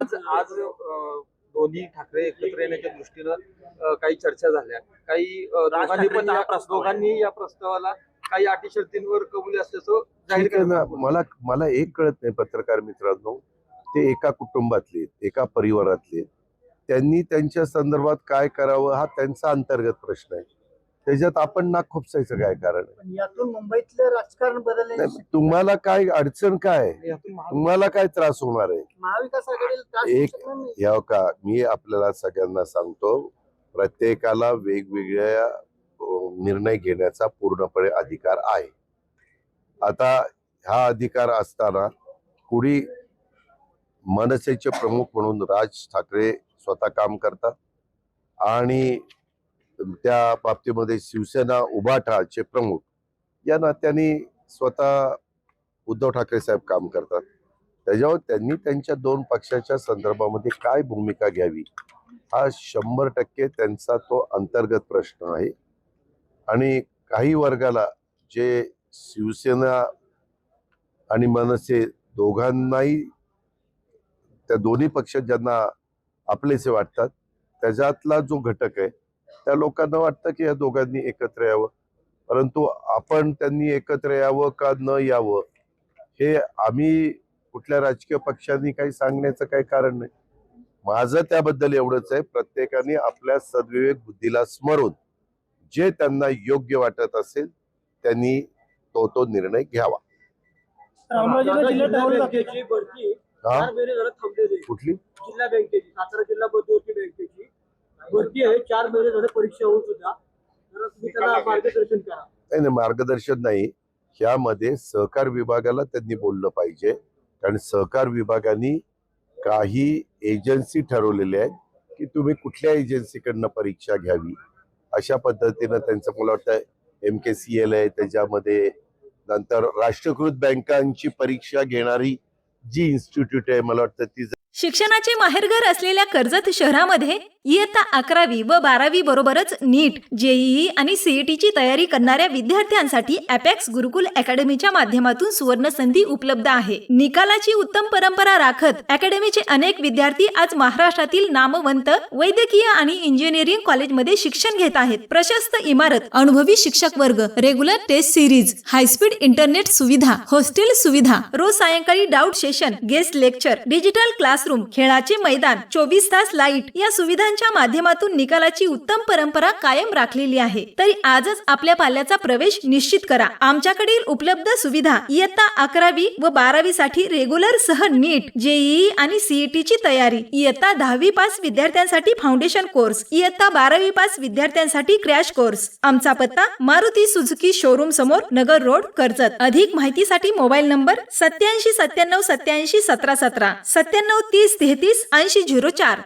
आज दोन्ही ठाकरे एकत्र येण्याच्या दृष्टीनं काही चर्चा झाल्या. काही दोघांनी या प्रस्तावाला काही अटी शर्तींवर कबुली असल्याचं जाहीर ठीक आहे ना. केलं. मला मला एक कळत नाही पत्रकार मित्रांनो, ते एका कुटुंबातले आहेत, एका परिवारातले आहेत. त्यांनी त्यांच्या संदर्भात काय करावं हा त्यांचा अंतर्गत प्रश्न आहे. त्याच्यात आपण नाक खुपसायचं काय कारण आहे? पण यातून मुंबईतलं राजकारण बदलले. नाही, तुम्हाला काय अडचण काय आहे? तुम्हाला काय त्रास होणार आहे? महाविकास आघाडीला त्रास होऊ एक शकणार नाही. या का मी आपल्याला सगळ्यांना सांगतो, प्रत्येकाला वेगवेगळ्या निर्णय घेण्याचा पूर्णपणे अधिकार आहे. आता हा अधिकार असताना कुणी मनसेचे प्रमुख म्हणून राज ठाकरे स्वतः काम करतात आणि त्या बाबतीमध्ये शिवसेना उभाठाचे प्रमुख या नात्याने स्वतः उद्धव ठाकरे साहेब काम करतात. त्याच्यावर त्यांनी त्यांच्या दोन पक्षाच्या संदर्भामध्ये काय भूमिका घ्यावी हा 100% त्यांचा तो अंतर्गत प्रश्न आहे. आणि काही वर्गाला जे शिवसेना आणि मनसे दोघांनाही त्या दोन्ही पक्ष ज्यांना आपलेसे वाटतात त्याच्यातला जो घटक आहे त्या लोकांना वाटतं की या दोघांनी एकत्र यावं, परंतु आपण त्यांनी एकत्र यावं का न यावं हे आम्ही कुठल्या राजकीय पक्षांनी काही सांगण्याचं काही कारण नाही. माझं त्याबद्दल एवढंच आहे, प्रत्येकाने आपल्या सद्विवेक बुद्धीला स्मरून जे त्यांना योग्य वाटत असेल त्यांनी तो निर्णय घ्यावा. कुठली जिल्हा बँकेची, सातारा जिल्हा मध्यवर्ती बँकेची भरती आहे. 4 महिने झाले परीक्षा होऊन सुद्धा. जरा तुम्ही त्याला मार्गदर्शन करा. नाही, मार्गदर्शन नाही, यामध्ये सहकार विभागाला त्यांनी बोललं पाहिजे. कारण सहकार विभागाने काही एजन्सी ठरवलेल्या आहेत की तुम्ही कुठल्या एजन्सीकडनं परीक्षा घ्यावी अशा पद्धतीनं त्यांचं मला वाटतं MKCL आहे, त्याच्यामध्ये नंतर राष्ट्रीयकृत बँकांची परीक्षा घेणारी जी इन्स्टिट्यूट आहे मला वाटतं ती. शिक्षणाचे माहेरघर असलेल्या कर्जत शहरामध्ये इयत्ता 11वी व 12वी बरोबरच नीट, JEE आणि CET ची तयारी करणाऱ्या विद्यार्थ्यांसाठी अपेक्स गुरुकुल अकॅडमीच्या माध्यमातून सुवर्ण संधी उपलब्ध आहे. निकालाची उत्तम परंपरा राखत अकॅडमीचे अनेक विद्यार्थी आज महाराष्ट्रातील नामवंत वैद्यकीय आणि इंजिनिअरिंग कॉलेजमध्ये शिक्षण घेत आहेत. प्रशस्त इमारत, अनुभवी शिक्षक वर्ग, regular test series, high speed internet सुविधा, हॉस्टेल सुविधा, रोज सायंकाळी doubt session, guest lecture, digital classroom, खेळाचे मैदान, 24 तास लाईट या सुविधांच्या माध्यमातून निकालाची उत्तम परंपरा कायम राखलेली आहे. तरी आजच आपल्या पाल्याचा प्रवेश निश्चित करा. आमच्याकडील उपलब्ध सुविधा: इयत्ता 11वी व 12वी साठी रेग्युलर सह नीट, JEE आणि CET ची तयारी, इयत्ता 10वी पास विद्यार्थ्यांसाठी फाउंडेशन कोर्स, इयत्ता 12वी पास विद्यार्थ्यांसाठी क्रॅश कोर्स. आमचा पत्ता: मारुती सुझुकी शोरूम समोर, नगर रोड, कर्जत. अधिक माहितीसाठी मोबाईल नंबर 87 97 87 17 17, 97 30 33 80 04.